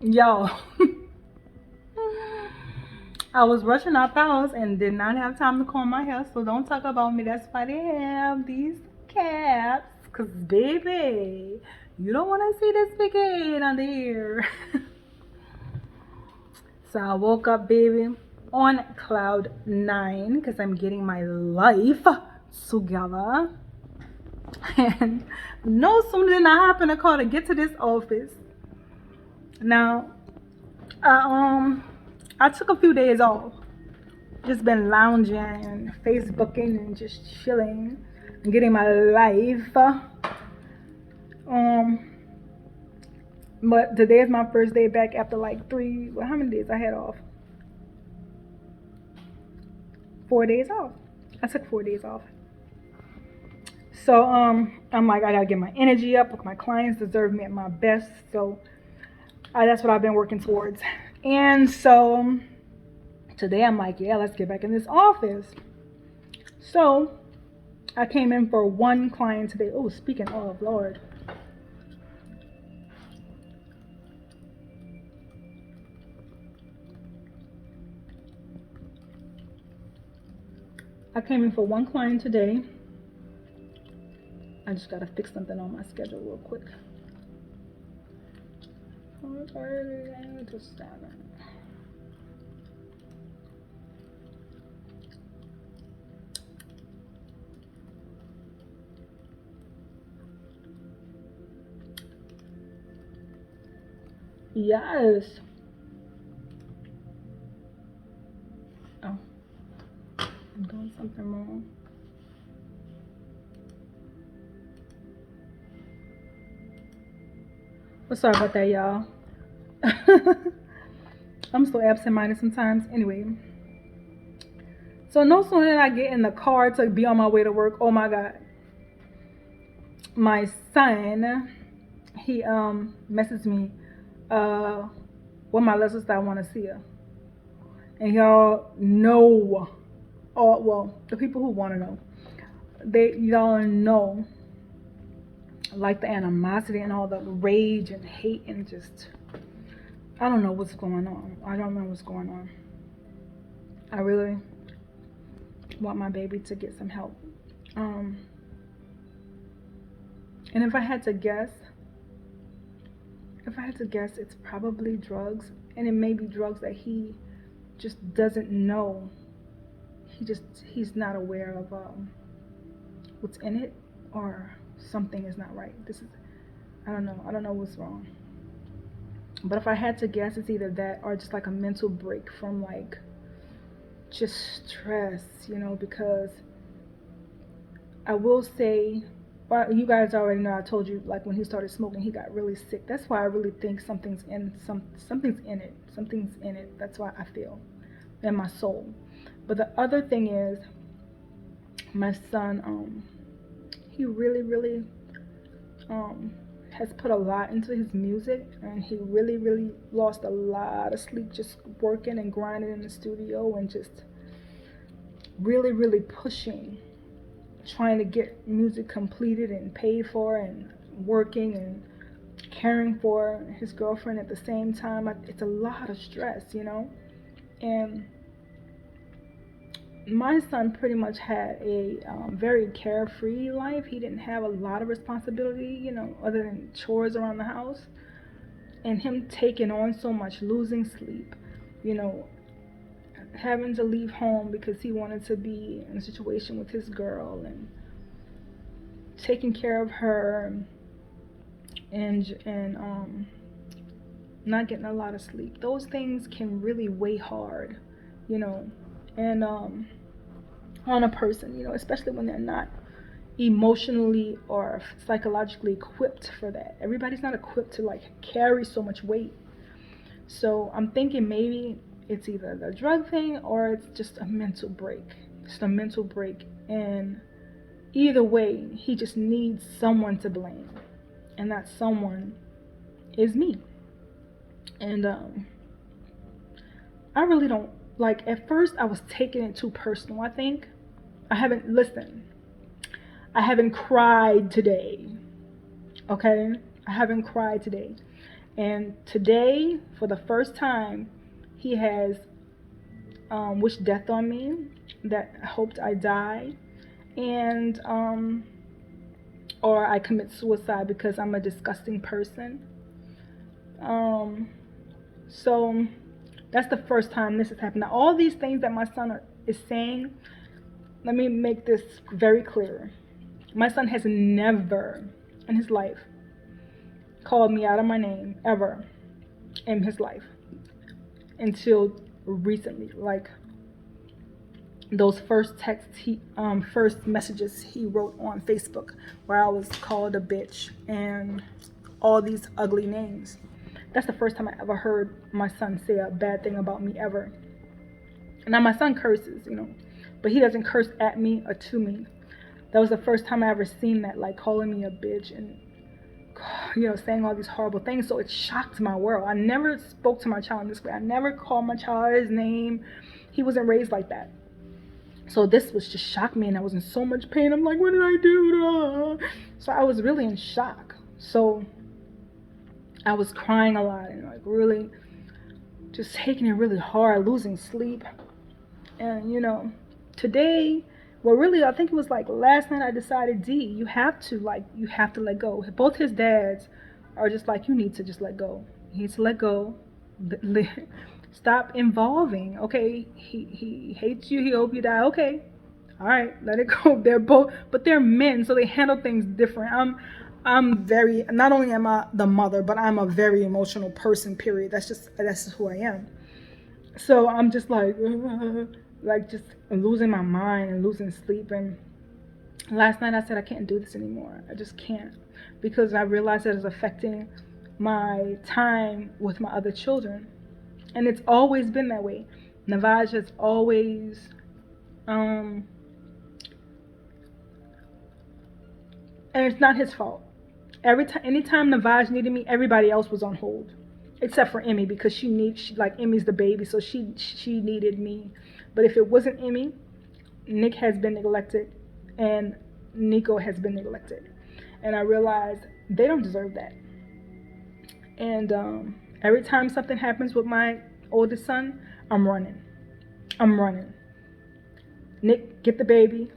Yo, I was rushing out the house and did not have time to comb my hair, so don't talk about me. That's why they have these caps. Cause baby, you don't want to see this big head under here. So I woke up, baby, on cloud nine because I'm getting my life together. And no sooner than I hop in the car to get to this office. Now, I, um, I took a few days off. Just been lounging and Facebooking and just chilling and getting my life. Um, but today is my first day back after like three. Well, how many days I had off? 4 days off. I took 4 days off. So I'm like I gotta get my energy up. Look, my clients deserve me at my best. So that's what I've been working towards. And so today I'm like, yeah, let's get back in this office. So I came in for one client today. Oh, speaking of, Lord. I came in for one client today. I just gotta fix something on my schedule real quick. 4:30 to 7. Yes. Oh, I'm doing something wrong. Well, sorry about that, y'all. I'm so absent-minded sometimes. Anyway, so no sooner than I get in the car to be on my way to work, oh my God, my son, he messaged me, what my lessons that I want to see her, and y'all know, oh well, the people who want to know, y'all know, like the animosity and all the rage and hate and just, I don't know what's going on. I don't know what's going on. I really want my baby to get some help. Um, and if I had to guess, it's probably drugs, and it may be drugs that he just doesn't know. He's not aware of what's in it, or something is not right. I don't know. I don't know what's wrong. But if I had to guess, it's either that or just like a mental break from like just stress, because I will say, well, you guys already know. I told you, like when he started smoking, he got really sick. That's why I really think something's in it. Something's in it. That's why I feel in my soul. But the other thing is, my son, he really, really has put a lot into his music, and he really, really lost a lot of sleep just working and grinding in the studio and just really, really pushing, trying to get music completed and paid for, and working and caring for his girlfriend at the same time. It's a lot of stress, and my son pretty much had a very carefree life. He didn't have a lot of responsibility, other than chores around the house. And him taking on so much, losing sleep, you know, having to leave home because he wanted to be in a situation with his girl, and taking care of her, and not getting a lot of sleep. Those things can really weigh hard, and on a person, especially when they're not emotionally or psychologically equipped for that. Everybody's not equipped to like carry so much weight. So I'm thinking maybe it's either the drug thing or it's just a mental break. Just a mental break. And either way, he just needs someone to blame. And that someone is me. And I really don't, like, at first I was taking it too personal, I think. I haven't cried today. Okay? I haven't cried today. And today, for the first time, he has wished death on me, that hoped I die, and or I commit suicide because I'm a disgusting person. So that's the first time this has happened. Now, all these things that my son is saying, let me make this very clear. My son has never in his life called me out of my name, ever in his life, until recently. Like those first texts first messages he wrote on Facebook, where I was called a bitch and all these ugly names. That's the first time I ever heard my son say a bad thing about me, ever. Now my son curses, but he doesn't curse at me or to me. That was the first time I ever seen that, like calling me a bitch and saying all these horrible things. So it shocked my world. I never spoke to my child in this way. I never called my child his name. He wasn't raised like that. So this was just shocked me, and I was in so much pain. I'm like, what did I do? So I was really in shock. So I was crying a lot and like really just taking it really hard, losing sleep. And today, well, really, I think it was like last night I decided, D, you have to let go. Both his dads are just like, you need to just let go. You need to let go. Stop involving. Okay, he hates you. He hope you die. Okay, all right, let it go. They're both, but they're men, so they handle things different. I'm very, not only am I the mother, but I'm a very emotional person. Period. That's just who I am. So I'm just like just losing my mind and losing sleep. And last night I said I can't do this anymore. I just can't, because I realized that it's affecting my time with my other children. And it's always been that way. Navaj has always and it's not his fault. Anytime Navaj needed me, everybody else was on hold, except for Emmy, because Emmy's the baby, so she needed me. But if it wasn't Emmy, Nick has been neglected, and Nico has been neglected, and I realized they don't deserve that. And every time something happens with my oldest son, I'm running. Nick, get the baby.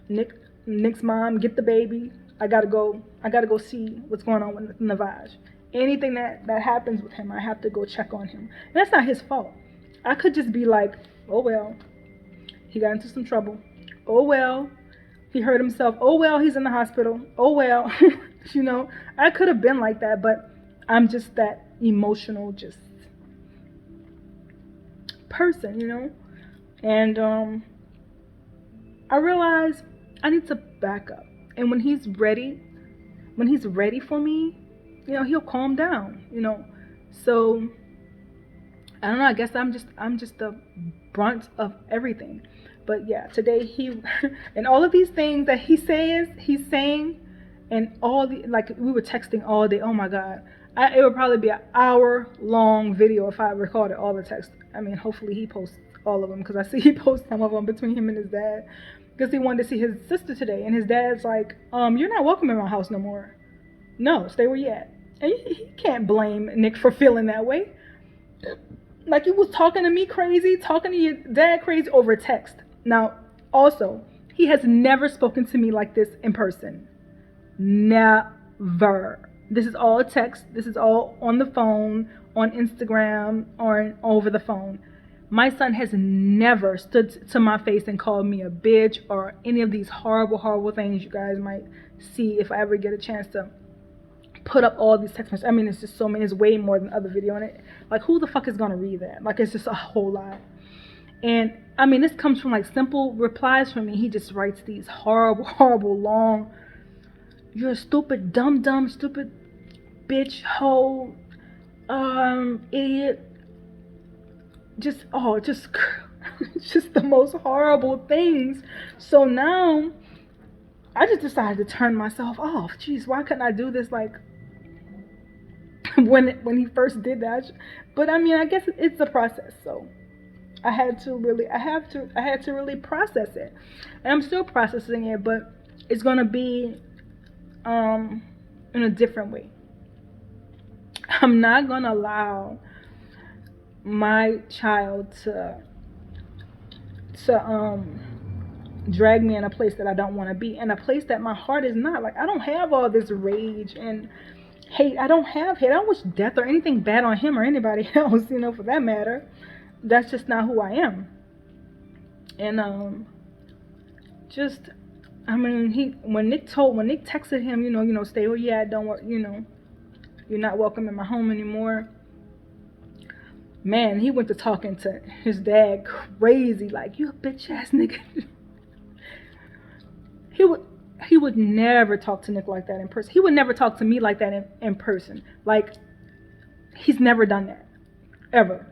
Nick's mom, get the baby. I gotta go see what's going on with Navaj. Anything that happens with him, I have to go check on him. And that's not his fault. I could just be like, oh well, he got into some trouble. Oh well, he hurt himself. Oh well, he's in the hospital. Oh well, I could have been like that, but I'm just that emotional, just person, And I realized I need to back up. And when he's ready for me, he'll calm down, So I don't know, I guess I'm just the brunt of everything. But yeah, today he and all of these things that he's saying, and all the, like, we were texting all day. Oh my God. It would probably be an hour-long video if I recorded all the text. I mean, hopefully he posts all of them, because I see he posts some of them between him and his dad, because he wanted to see his sister today, and his dad's like, you're not welcome in my house no more. No, stay where you at. And he can't blame Nick for feeling that way. Like, he was talking to me crazy, talking to your dad crazy over text. Now, also, he has never spoken to me like this in person. Never. This is all text. This is all on the phone, on Instagram, or over the phone. My son has never stood to my face and called me a bitch or any of these horrible, horrible things you guys might see if I ever get a chance to put up all these text messages. I mean, it's just so many. It's way more than other video on it. Like, who the fuck is going to read that? Like, it's just a whole lot. And, I mean, this comes from, like, simple replies from me. He just writes these horrible, horrible, long, you're a stupid, dumb, stupid bitch, hoe, idiot. Just just the most horrible things. So now I just decided to turn myself off. Jeez, why couldn't I do this like when he first did that? But I mean, I guess it's a process. So I had to really process it, and I'm still processing it. But it's gonna be in a different way. I'm not gonna allow my child to drag me in a place that I don't want to be, in a place that my heart is not. Like, I don't have all this rage and hate. I don't have hate. I don't wish death or anything bad on him or anybody else, for that matter. That's just not who I am. And just I mean, when Nick texted him, stay where you at, don't work, you're not welcome in my home anymore. Man, he went to talking to his dad crazy, like, you a bitch ass nigga. he would never talk to Nick like that in person. He would never talk to me like that in person. Like, he's never done that ever.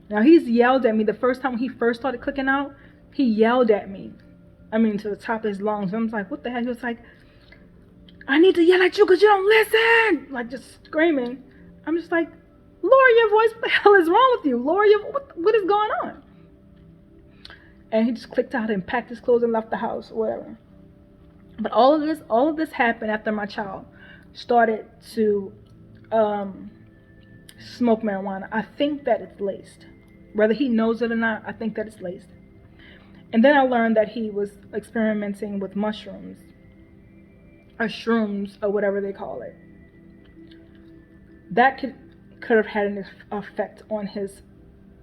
Now, he's yelled at me the first time when he first started clicking out. He yelled at me. I mean, to the top of his lungs. I was like, what the hell? He was like, I need to yell at you because you don't listen. Like, just screaming. I'm just like, lower your voice. What the hell is wrong with you? What is going on? And he just clicked out and packed his clothes and left the house or whatever. But all of this happened after my child started to smoke marijuana. I think that it's laced. Whether he knows it or not, I think that it's laced. And then I learned that he was experimenting with mushrooms, or shrooms, or whatever they call it. That could have had an effect on his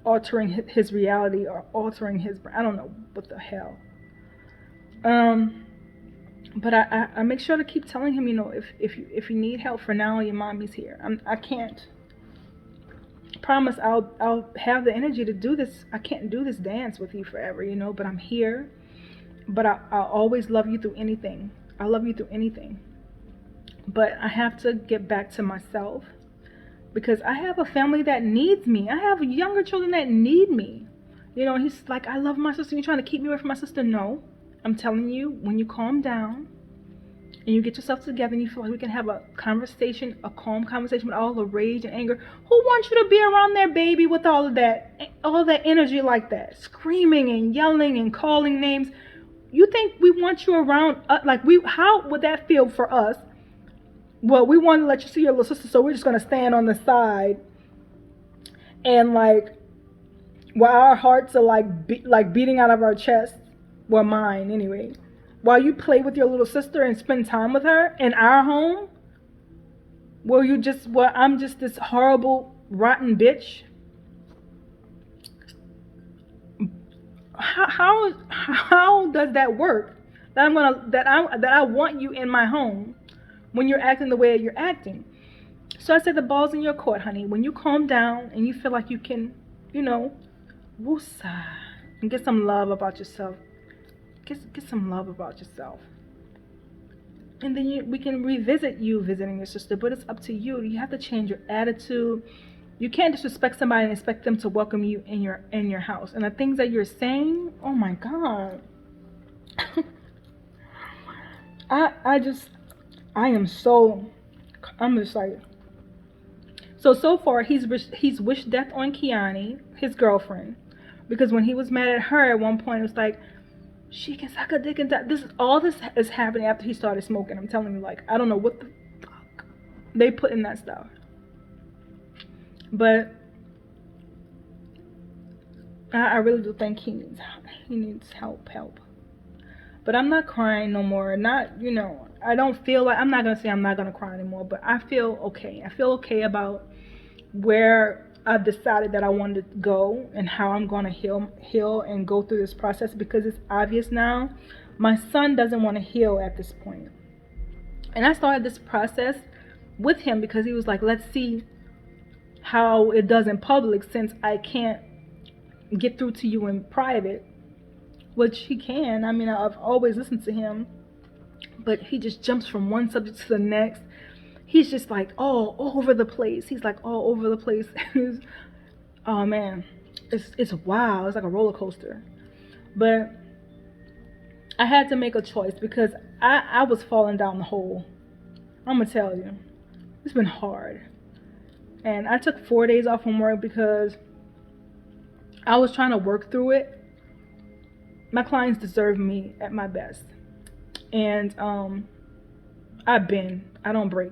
altering his reality, or altering his, I don't know what the hell. But I make sure to keep telling him, if you need help for now, your mommy's here. I can't promise I'll have the energy to do this. I can't do this dance with you forever, but I'm here. But I'll always love you through anything. I love you through anything. But I have to get back to myself, because I have a family that needs me. I have younger children that need me. He's like, I love my sister. You're trying to keep me away from my sister. No, I'm telling you, when you calm down and you get yourself together and you feel like we can have a conversation, a calm conversation with all the rage and anger. Who wants you to be around their baby with all that energy like that? Screaming and yelling and calling names. You think we want you around? How would that feel for us? Well, we want to let you see your little sister, so we're just going to stand on the side and while our hearts are beating out of our chests, well, mine anyway, while you play with your little sister and spend time with her in our home, I'm just this horrible, rotten bitch. How does that work? That I want you in my home when you're acting the way you're acting. So I said, the ball's in your court, honey. When you calm down and you feel like you can, woosah, and get some love about yourself. Get some love about yourself. And then we can revisit you visiting your sister, but it's up to you. You have to change your attitude. You can't disrespect somebody and expect them to welcome you in your house. And the things that you're saying, oh my God. I'm just like, so far he's wished death on Kiani, his girlfriend, because when he was mad at her at one point, it was like, she can suck a dick and die. This is happening after he started smoking. I'm telling you, I don't know what the fuck they put in that stuff, but I really do think he needs help. But I'm not crying no more. I don't feel like, I'm not going to say I'm not going to cry anymore, but I feel okay. I feel okay about where I've decided that I wanted to go and how I'm going to heal and go through this process, because it's obvious now my son doesn't want to heal at this point. And I started this process with him because he was like, let's see how it does in public, since I can't get through to you in private, which he can. I mean, I've always listened to him, but he just jumps from one subject to the next. He's just all over the place. He's all over the place. Oh man, it's wild. It's like a roller coaster. But I had to make a choice because I was falling down the hole. I'm gonna tell you, it's been hard. And I took 4 days off from work because I was trying to work through it. My clients deserve me at my best. And I don't break.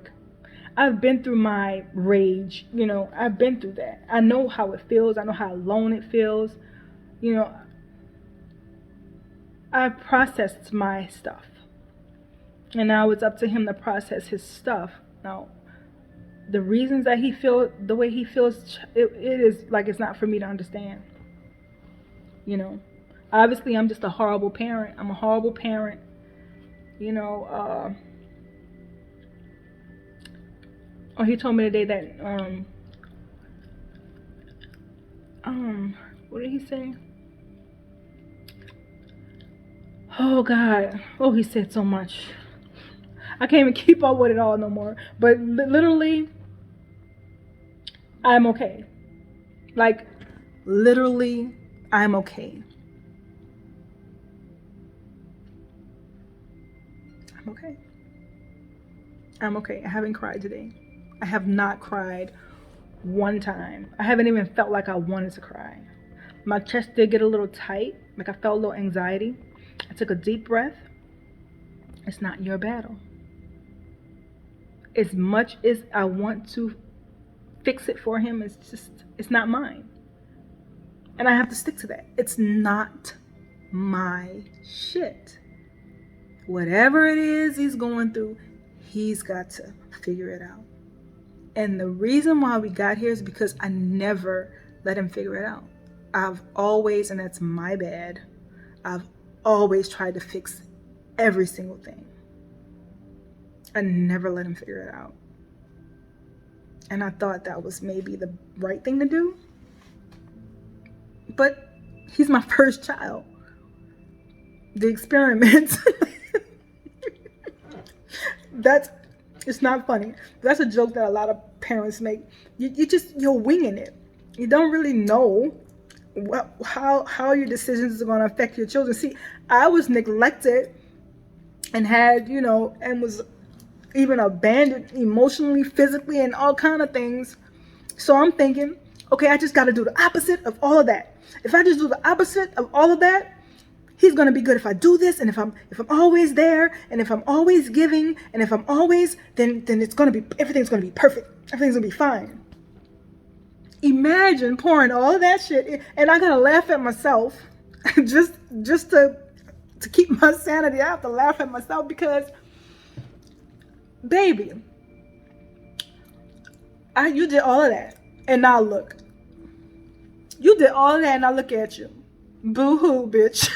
I've been through my rage, you know, I've been through that. I know how it feels. I know how alone it feels. You know, I've processed my stuff. And now it's up to him to process his stuff. Now, the reasons that he feels the way he feels, it is like it's not for me to understand. You know, obviously I'm just a horrible parent. I'm a horrible parent. You know, oh, he told me today that what did he say? Oh God, oh, he said so much. I can't even keep up with it all no more. But literally, I'm okay. Like, literally, I'm okay. I'm okay. I'm okay. I haven't cried today. I have not cried one time. I haven't even felt like I wanted to cry. My chest did get a little tight, like I felt a little anxiety. I took a deep breath. It's not your battle. As much as I want to fix it for him, it's not mine. And I have to stick to that. It's not my shit. Whatever it is he's going through, he's got to figure it out. And the reason why we got here is because I never let him figure it out. I've always, and that's my bad, I've always tried to fix every single thing. I never let him figure it out. And I thought that was maybe the right thing to do. But he's my first child. The experiment. It's not funny. That's a joke that a lot of parents make. You're winging it. You don't really know how your decisions are going to affect your children. See, I was neglected and had, you know, and was even abandoned emotionally, physically, and all kind of things. So I'm thinking, okay, I just got to do the opposite of all of that. If I just do the opposite of all of that, he's going to be good if I do this, and if I'm always there, and if I'm always giving, and if I'm always, then it's going to be, everything's going to be perfect. Everything's going to be fine. Imagine pouring all of that shit in, and I got to laugh at myself just to keep my sanity. I have to laugh at myself because, baby, you did all of that, and now look. You did all of that, and I look at you. Boo-hoo, bitch.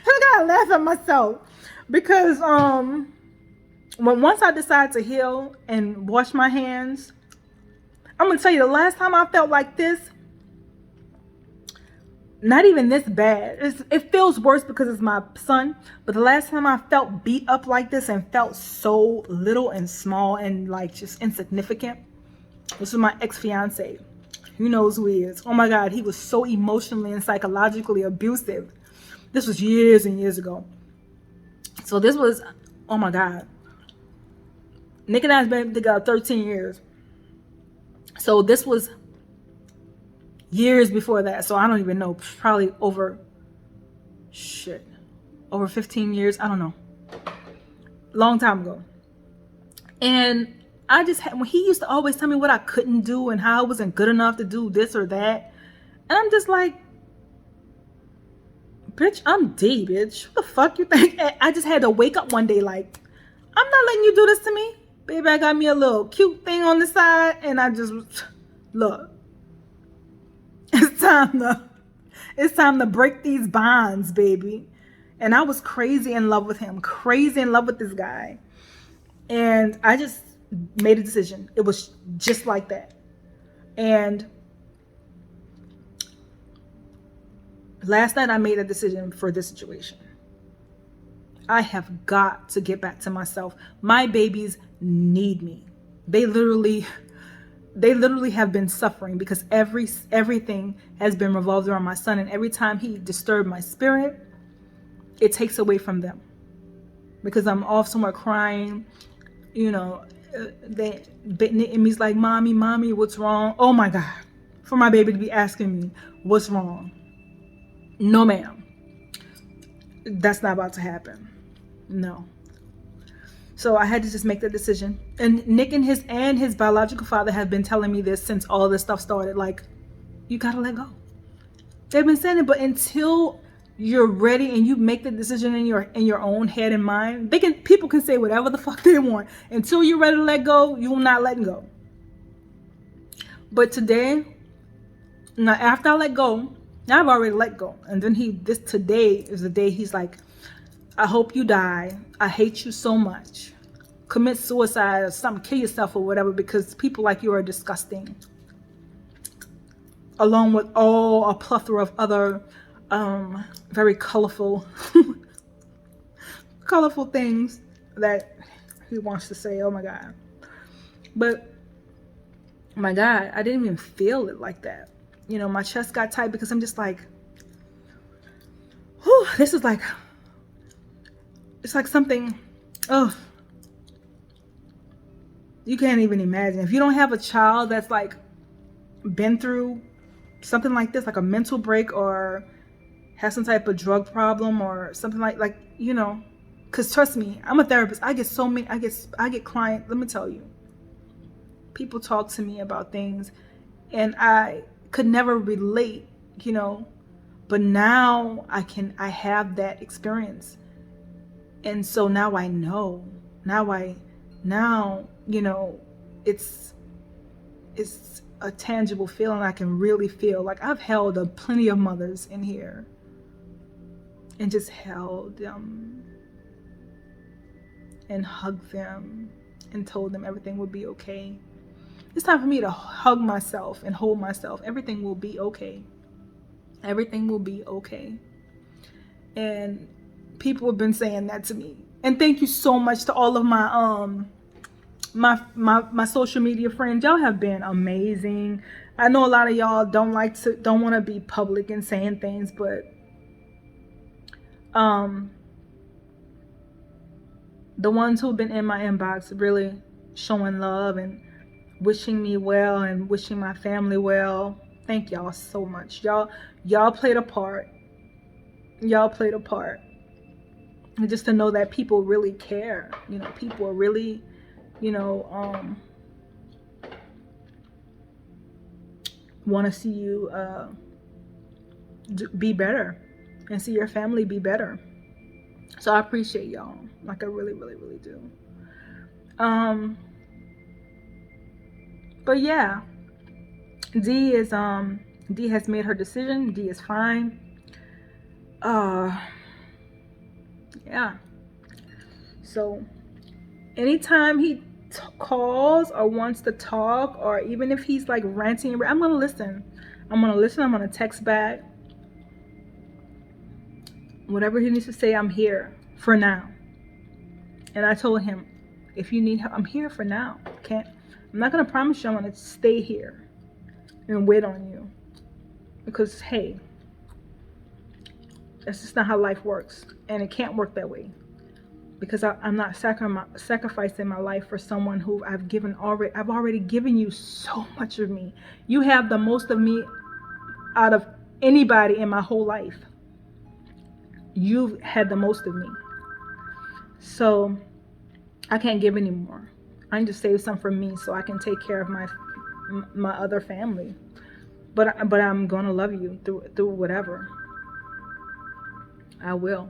I gotta laugh at myself because once I decide to heal and wash my hands, I'm gonna tell you, the last time I felt like this, not even this bad. It feels worse because it's my son, but the last time I felt beat up like this and felt so little and small and like just insignificant, this was my ex-fiance. Who knows who he is? Oh my God, he was so emotionally and psychologically abusive. This was years and years ago. So this was, oh my God. Nick and I have been together 13 years. So this was years before that. So I don't even know, probably over 15 years. I don't know. Long time ago. And I just had, when he used to always tell me what I couldn't do and how I wasn't good enough to do this or that. And I'm just like, bitch, I'm D, bitch. What the fuck you think? I just had to wake up one day like, I'm not letting you do this to me. Baby, I got me a little cute thing on the side and I just, look. It's time to break these bonds, baby. And I was crazy in love with him. Crazy in love with this guy. And I just made a decision. It was just like that. And last night I made a decision for this situation. I have got to get back to myself. My babies need me. They literally have been suffering because everything has been revolved around my son, and every time he disturbed my spirit, it takes away from them. Because I'm off somewhere crying, you know, and he's like, mommy, what's wrong? Oh my God, for my baby to be asking me what's wrong. No, ma'am. That's not about to happen. No. So I had to just make the decision. And Nick and his biological father have been telling me this since all this stuff started. Like, you gotta let go. They've been saying it, but until you're ready and you make the decision in your own head and mind, people can say whatever the fuck they want. Until you're ready to let go, you will not letting go. But today, now after I let go, now I've already let go. And then today is the day he's like, I hope you die. I hate you so much. Commit suicide or something, kill yourself or whatever, because people like you are disgusting. Along with a plethora of other very colorful things that he wants to say. Oh my God. But my God, I didn't even feel it like that. You know, my chest got tight because I'm just like, whew, this is like, it's like something, oh, you can't even imagine. If you don't have a child that's like been through something like this, like a mental break, or has some type of drug problem or something like, you know, because trust me, I'm a therapist. I get clients. Let me tell you, people talk to me about things and I could never relate, you know, but now I have that experience. And so now I know, you know, it's a tangible feeling. I can really feel like I've held plenty of mothers in here and just held them and hugged them and told them everything would be okay. It's time for me to hug myself and hold myself. Everything will be okay. Everything will be okay. And people have been saying that to me. And thank you so much to all of my my social media friends. Y'all have been amazing. I know a lot of y'all don't want to be public and saying things, but the ones who've been in my inbox really showing love and wishing me well and wishing my family well. Thank y'all so much. Y'all played a part. Y'all played a part. And just to know that people really care. You know, people are really, you know, want to see you be better and see your family be better. So I appreciate y'all. Like, I really, really, really do. But yeah, D has made her decision. D is fine. Yeah. So anytime he calls or wants to talk, or even if he's like ranting, I'm gonna listen. I'm gonna text back. Whatever he needs to say, I'm here for now. And I told him, if you need help, I'm here for now. I'm not gonna promise you I'm gonna stay here and wait on you, because hey, that's just not how life works, and it can't work that way. Because I'm not sacrificing my life for someone who I've already given you so much of me. You have the most of me out of anybody in my whole life. You've had the most of me. So I can't give any more. I need to save some for me so I can take care of my other family. But I'm gonna love you through whatever. I will.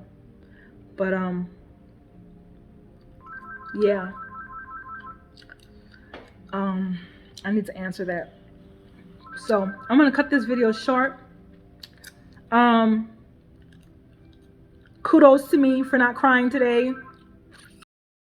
But yeah. I need to answer that. So I'm gonna cut this video short. Kudos to me for not crying today.